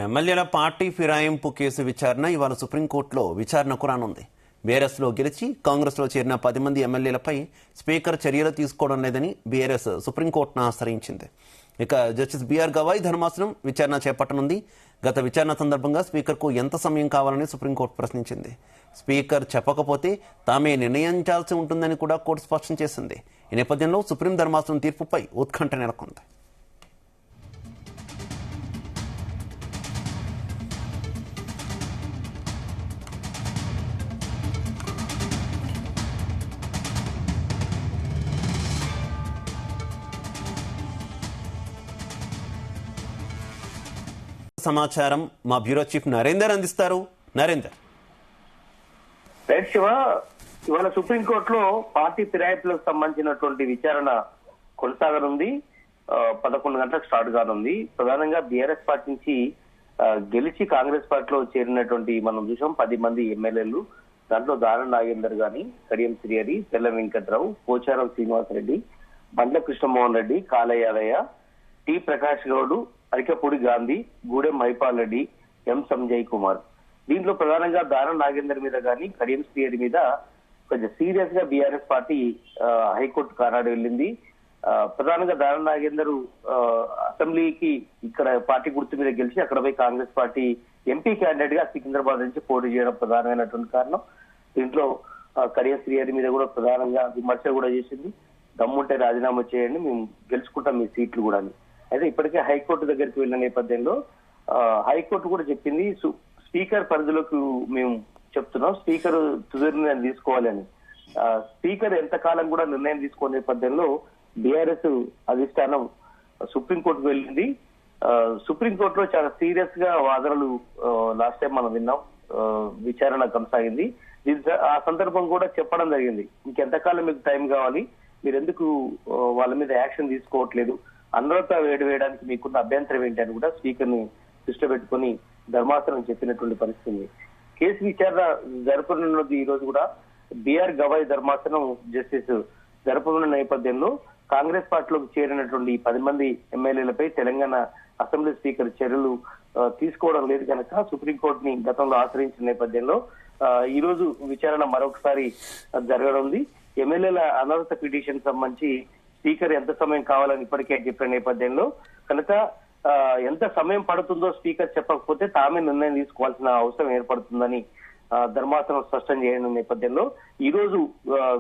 ఎమ్మెల్యేల party ఫిరాయింపు case విచారణ ఇవాళ సుప్రీంకోర్టులో విచారణకు రానుంది. బీఆర్ఎస్ లో గెలిచి కాంగ్రెస్ లో చేరిన 10 మంది ఎమ్మెల్యేలపై స్పీకర్ చర్యలు తీసుకోవడం లేదని బీఆర్ఎస్ సుప్రీంకోర్టును ఆశ్రయించింది. ఇక జస్టిస్ బిఆర్ గవాయ్ ధర్మాసనం విచారణ చేపట్టనుంది. గత విచారణ సందర్భంగా స్పీకర్కు ఎంత సమయం కావాలని సుప్రీంకోర్టు ప్రశ్నించింది. స్పీకర్ చెప్పకపోతే తామే నిర్ణయించాల్సి ఉంటుందని కూడా కోర్టు స్పష్టం చేసింది. ఈ నేపథ్యంలో సుప్రీం ధర్మాసనం తీర్పుపై ఉత్కంఠ నెలకొంది. సమాచారం మా బ్యూరో చీఫ్ నరేందర్ అందిస్తారు. నరేందర్. రైట్ శివ, ఇవాళ సుప్రీంకోర్టులో పార్టీ ఫిరాయింపులకు సంబంధించినటువంటి విచారణ కొనసాగనుంది. 11 గంటలకు స్టార్ట్ కానుంది. ప్రధానంగా బీఆర్ఎస్ పార్టీ నుంచి గెలిచి కాంగ్రెస్ పార్టీలో చేరినటువంటి మనం చూసాం 10 మంది ఎమ్మెల్యేలు. దాంట్లో దానం నాగేందర్ గాని, కడియం శ్రీహరి, తెల్ల వెంకట్రావు, పోచారం శ్రీనివాసరెడ్డి, బండ్ల కృష్ణమోహన్ రెడ్డి, కాళ యాదయ్య, టి ప్రకాష్ గౌడ్, అరికపూడి గాంధీ, గూడెం మైపాల్ రెడ్డి, ఎం సంజయ్ కుమార్. దీంట్లో ప్రధానంగా దానం నాగేందర్ మీద కానీ కడియం శ్రీహరి మీద కొంచెం సీరియస్ గా బీఆర్ఎస్ పార్టీ హైకోర్టు కారాడు వెళ్ళింది. ప్రధానంగా దానం నాగేందర్ అసెంబ్లీకి ఇక్కడ పార్టీ గుర్తు మీద గెలిచి అక్కడ పోయి కాంగ్రెస్ పార్టీ ఎంపీ క్యాండిడేట్ గా సికింద్రాబాద్ నుంచి పోటీ చేయడం ప్రధానమైనటువంటి కారణం. దీంట్లో కడియం శ్రీహరి మీద కూడా ప్రధానంగా విమర్శ కూడా చేసింది. దమ్ముంటే రాజీనామా చేయండి, మేము గెలుచుకుంటాం మీ సీట్లు కూడా. అయితే ఇప్పటికే హైకోర్టు దగ్గరికి వెళ్ళిన నేపథ్యంలో హైకోర్టు కూడా చెప్పింది స్పీకర్ పరిధిలోకి మేము చెప్తున్నాం, స్పీకర్ తుది నిర్ణయం తీసుకోవాలి అని. స్పీకర్ ఎంతకాలం కూడా నిర్ణయం తీసుకునే నేపథ్యంలో బీఆర్ఎస్ అధిష్టానం సుప్రీంకోర్టుకు వెళ్ళింది. సుప్రీంకోర్టులో చాలా సీరియస్ గా వాదనలు లాస్ట్ టైం మనం విన్నాం. విచారణ కొనసాగింది. ఆ సందర్భం కూడా చెప్పడం జరిగింది, ఇంకెంతకాలం మీకు టైం కావాలి, మీరు ఎందుకు వాళ్ళ మీద యాక్షన్ తీసుకోవట్లేదు, అనర్హత వేడి వేయడానికి మీకున్న అభ్యంతరం ఏంటి అని కూడా స్పీకర్ ని దృష్టిలో పెట్టుకుని ధర్మాసనం చెప్పినటువంటి పరిస్థితి. కేసు విచారణ జరపనున్నది ఈ రోజు కూడా బిఆర్ గవాయ్ ధర్మాసనం జస్టిస్ జరపనున్న నేపథ్యంలో కాంగ్రెస్ పార్టీలోకి చేరినటువంటి 10 మంది ఎమ్మెల్యేలపై తెలంగాణ అసెంబ్లీ స్పీకర్ చర్యలు తీసుకోవడం లేదు కనుక సుప్రీంకోర్టుని గతంలో ఆశ్రయించిన నేపథ్యంలో ఈ రోజు విచారణ మరొకసారి జరగనుంది. ఎమ్మెల్యేల అనర్హత పిటిషన్ సంబంధించి స్పీకర్ ఎంత సమయం కావాలని ఇప్పటికే చెప్పిన నేపథ్యంలో కనుక ఎంత సమయం పడుతుందో స్పీకర్ చెప్పకపోతే తామే నిర్ణయం తీసుకోవాల్సిన అవసరం ఏర్పడుతుందని ధర్మాసనం స్పష్టం చేయని నేపథ్యంలో ఈ రోజు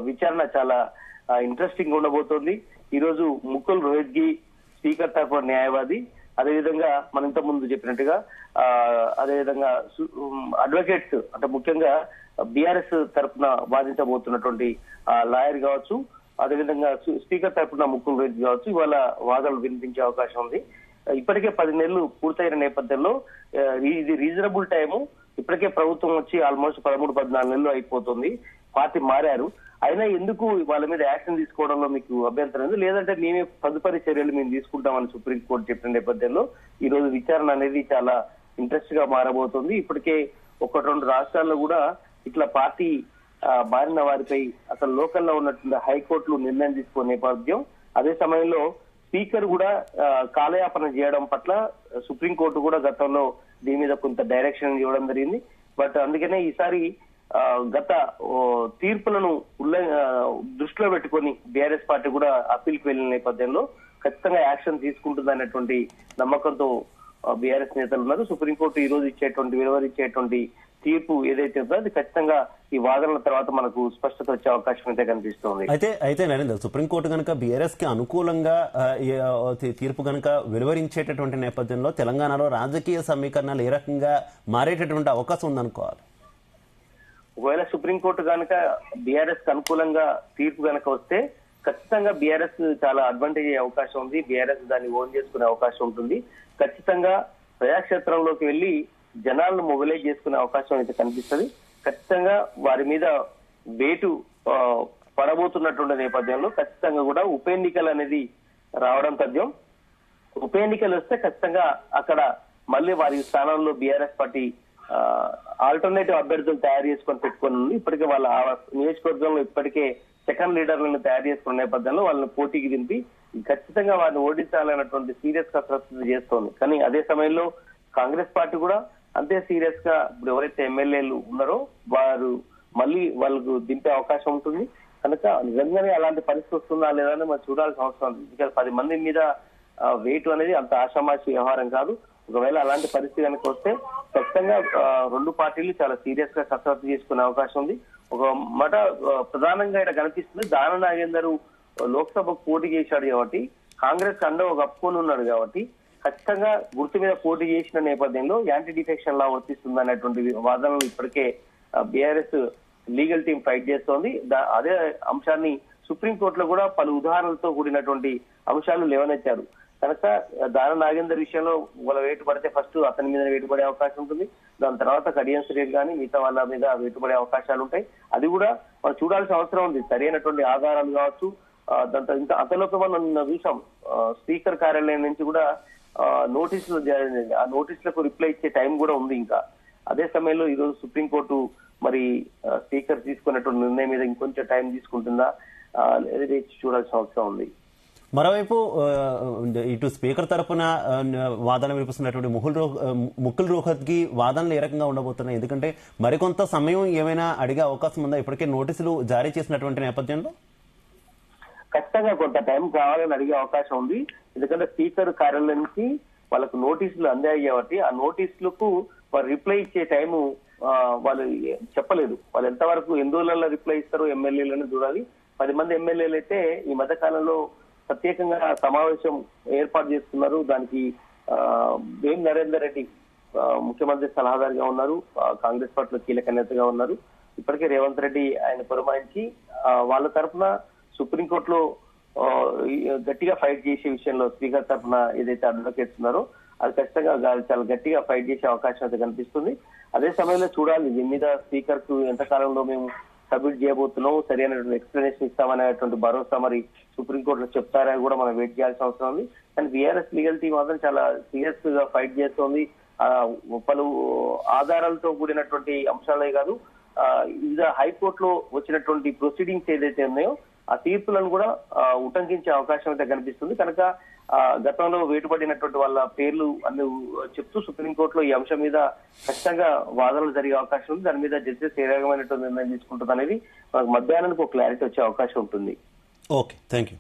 విచారణ చాలా ఇంట్రెస్టింగ్ ఉండబోతోంది. ఈ రోజు ముకుల్ రోహిత్గి స్పీకర్ తరఫున న్యాయవాది, అదేవిధంగా మనం ఇంత ముందు చెప్పినట్టుగా అదేవిధంగా అడ్వకేట్స్ అంటే ముఖ్యంగా బీఆర్ఎస్ తరఫున వాదించబోతున్నటువంటి లాయర్ కావచ్చు, అదేవిధంగా స్పీకర్ తరఫున ముకుల్ రోహిత్ కావచ్చు, ఇవాళ వాదనలు వినిపించే అవకాశం ఉంది. ఇప్పటికే 10 నెలలు పూర్తయిన నేపథ్యంలో ఇది రీజనబుల్ టైము. ఇప్పటికే ప్రభుత్వం వచ్చి ఆల్మోస్ట్ 13-14 నెలలు అయిపోతుంది. పార్టీ మారారు, అయినా ఎందుకు వాళ్ళ మీద యాక్షన్ తీసుకోవడంలో మీకు అభ్యంతరం ఉంది, లేదంటే మేమే తదుపరి చర్యలు మేము తీసుకుంటామని సుప్రీంకోర్టు చెప్పిన నేపథ్యంలో ఈ రోజు విచారణ అనేది చాలా ఇంట్రెస్ట్ గా మారబోతుంది. ఇప్పటికే 1-2 రాష్ట్రాల్లో కూడా ఇట్లా పార్టీ మారిన వారిపై అసలు లోకల్లో ఉన్నటువంటి హైకోర్టులు నిర్ణయం తీసుకునే నేపథ్యం. అదే సమయంలో స్పీకర్ కూడా కాలయాపన చేయడం పట్ల సుప్రీంకోర్టు కూడా గతంలో దీని మీద కొంత డైరెక్షన్ ఇవ్వడం జరిగింది. బట్ అందుకనే ఈసారి గత తీర్పులను దృష్టిలో పెట్టుకొని బీఆర్ఎస్ పార్టీ కూడా అప్పీల్కి వెళ్లిన నేపథ్యంలో ఖచ్చితంగా యాక్షన్ తీసుకుంటుందనేటువంటి నమ్మకంతో బీఆర్ఎస్ నేతలు ఉన్నారు. సుప్రీంకోర్టు ఈ రోజు వెలువరించేటువంటి తీర్పు ఏదైతే ఉందో అది ఖచ్చితంగా ఈ వాదనల తర్వాత మనకు స్పష్టత వచ్చే అవకాశం అయితే కనిపిస్తోంది. అయితే నరేంద్ర, సుప్రీంకోర్టు కనుక బీఆర్ఎస్ కి అనుకూలంగా తీర్పు కనుక వెలువరించేటటువంటి నేపథ్యంలో తెలంగాణలో రాజకీయ సమీకరణాలు ఏ రకంగా మారేటటువంటి అవకాశం ఉందనుకోవాలి? ఒకవేళ సుప్రీంకోర్టు కనుక బీఆర్ఎస్ కి అనుకూలంగా తీర్పు కనుక వస్తే ఖచ్చితంగా బీఆర్ఎస్ చాలా అడ్వాంటేజ్ అయ్యే అవకాశం ఉంది. బీఆర్ఎస్ దాన్ని ఓన్ చేసుకునే అవకాశం ఉంటుంది. ఖచ్చితంగా ప్రజాక్షేత్రంలోకి వెళ్లి జనాలను మొబిలైజ్ చేసుకునే అవకాశం అయితే కనిపిస్తుంది. ఖచ్చితంగా వారి మీద వేటు పడబోతున్నటువంటి నేపథ్యంలో ఖచ్చితంగా కూడా ఉప ఎన్నికలు అనేది రావడం తథ్యం. ఉప ఎన్నికలు వస్తే ఖచ్చితంగా అక్కడ మళ్ళీ వారి స్థానంలో బీఆర్ఎస్ పార్టీ ఆల్టర్నేటివ్ అభ్యర్థులు తయారు చేసుకొని పెట్టుకుని ఉంది. ఇప్పటికే వాళ్ళ నియోజకవర్గంలో ఇప్పటికే సెకండ్ లీడర్లను తయారు చేసుకున్న నేపథ్యంలో వాళ్ళని పోటీకి దింపి ఖచ్చితంగా వారిని ఓడించాలన్నటువంటి సీరియస్ కసరత్తు చేస్తోంది. కానీ అదే సమయంలో కాంగ్రెస్ పార్టీ కూడా అంతే సీరియస్ గా ఇప్పుడు ఎవరైతే ఎమ్మెల్యేలు ఉన్నారో వారు మళ్ళీ వాళ్ళకు దింపే అవకాశం ఉంటుంది. కనుక నిజంగానే అలాంటి పరిస్థితి వస్తుందా లేదా అని మనం చూడాల్సిన అవసరం ఉంది. ఇంకా 10 మంది మీద వెయిట్ అనేది అంత ఆషామాషి వ్యవహారం కాదు. ఒకవేళ అలాంటి పరిస్థితి కనుక వస్తే ఖచ్చితంగా 2 పార్టీలు చాలా సీరియస్ గా కసరత్తు చేసుకునే అవకాశం ఉంది. ఒక మాట ప్రధానంగా ఇక్కడ కనిపిస్తుంది, దాన నాగేందర్ లోక్సభకు పోటీ చేశాడు కాబట్టి కాంగ్రెస్ అండ ఒక కప్పుకొని ఉన్నాడు కాబట్టి ఖచ్చితంగా గుర్తు మీద పోటీ చేసిన నేపథ్యంలో యాంటీ డిఫెక్షన్ లా వర్తిస్తుంది అనేటువంటి వాదనలు ఇప్పటికే బీఆర్ఎస్ లీగల్ టీం ఫైట్ చేస్తోంది. అదే అంశాన్ని సుప్రీంకోర్టులో కూడా పలు ఉదాహరణలతో కూడినటువంటి అంశాలు లేవనెత్తారు. కనుక దాన నాగేందర్ విషయంలో వాళ్ళ వేటు పడితే ఫస్ట్ అతని మీద వేటు పడే అవకాశం ఉంటుంది. దాని తర్వాత కడియం శ్రీరెడ్డి కానీ మిగతా వాళ్ళ మీద వేటు పడే అవకాశాలు ఉంటాయి. అది కూడా మనం చూడాల్సిన అవసరం ఉంది. సరైనటువంటి ఆధారాలు కావచ్చు. దాంతో ఇంకా అంతలోకి మనం చూసాం స్పీకర్ కార్యాలయం నుంచి కూడా నోటీసులు ఆ నోటీసులకు రిప్లై ఇచ్చే టైం కూడా ఉంది. ఇంకా అదే సమయంలో ఈ రోజు సుప్రీంకోర్టు మరి స్పీకర్ తీసుకున్నటువంటి నిర్ణయం మీద ఇంకొంచెం టైం తీసుకుంటుందా అనేది చూడాల్సిన అవసరం ఉంది. మరోవైపు ఇటు స్పీకర్ తరఫున వాదన వినిపిస్తున్నటువంటి ముకుల్ రోహత్గి వాదనలు ఏ రకంగా ఉండబోతున్నాయి? ఎందుకంటే మరికొంత సమయం ఏమైనా అడిగే అవకాశం ఉందా? ఇప్పటికే నోటీసులు జారీ చేసినటువంటి నేపథ్యంలో ఖచ్చితంగా కొంత టైం కావాలని అడిగే అవకాశం ఉంది. ఎందుకంటే స్పీకర్ కార్యాలయం నుంచి వాళ్ళకు నోటీసులు అందాయి కాబట్టి ఆ నోటీసులకు వారు రిప్లై ఇచ్చే టైము వాళ్ళు చెప్పలేదు. వాళ్ళు ఎంతవరకు ఎన్ని రోజులలో రిప్లై ఇస్తారో ఎమ్మెల్యేలను చూడాలి. 10 మంది ఎమ్మెల్యేలు అయితే ఈ మధ్య కాలంలో ప్రత్యేకంగా సమావేశం ఏర్పాటు చేస్తున్నారు. దానికి వేం నరేందర్ రెడ్డి ముఖ్యమంత్రి సలహాదారుగా ఉన్నారు. కాంగ్రెస్ పార్టీలో కీలక నేతగా ఉన్నారు. ఇప్పటికే రేవంత్ రెడ్డి ఆయన పురమాయించి వాళ్ళ తరఫున సుప్రీంకోర్టులో గట్టిగా ఫైట్ చేసే విషయంలో స్పీకర్ తరఫున ఏదైతే అడ్వకేట్స్ ఉన్నారో అది ఖచ్చితంగా చాలా గట్టిగా ఫైట్ చేసే అవకాశం అయితే కనిపిస్తుంది. అదే సమయంలో చూడాలి దీని మీద స్పీకర్ కు ఎంతకాలంలో మేము సబ్మిట్ చేయబోతున్నాం, సరైనటువంటి ఎక్స్ప్లెనేషన్ ఇస్తామనేటువంటి భరోసా మరి సుప్రీంకోర్టులో చెప్తారని కూడా మనం వెయిట్ చేయాల్సిన అవసరం ఉంది. కానీ బీఆర్ఎస్ లీగల్ టీం మాత్రం చాలా సీరియస్ గా ఫైట్ చేస్తోంది. పలు ఆధారాలతో కూడినటువంటి అంశాలే కాదు, వివిధ హైకోర్టులో వచ్చినటువంటి ప్రొసీడింగ్స్ ఏదైతే ఉన్నాయో ఆ తీర్పులను కూడా ఉటంకించే అవకాశం అయితే కనిపిస్తుంది. కనుక గతంలో వేటుపడినటువంటి వాళ్ళ పేర్లు అన్ని చెప్తూ సుప్రీంకోర్టులో ఈ అంశం మీద ఖచ్చితంగా వాదనలు జరిగే అవకాశం ఉంది. దాని మీద జడ్జెస్ ఏ రకమైనటువంటి నిర్ణయం తీసుకుంటుంది అనేది మనకు మధ్యాహ్నానికి ఒక క్లారిటీ వచ్చే అవకాశం ఉంటుంది. Okay, thank you.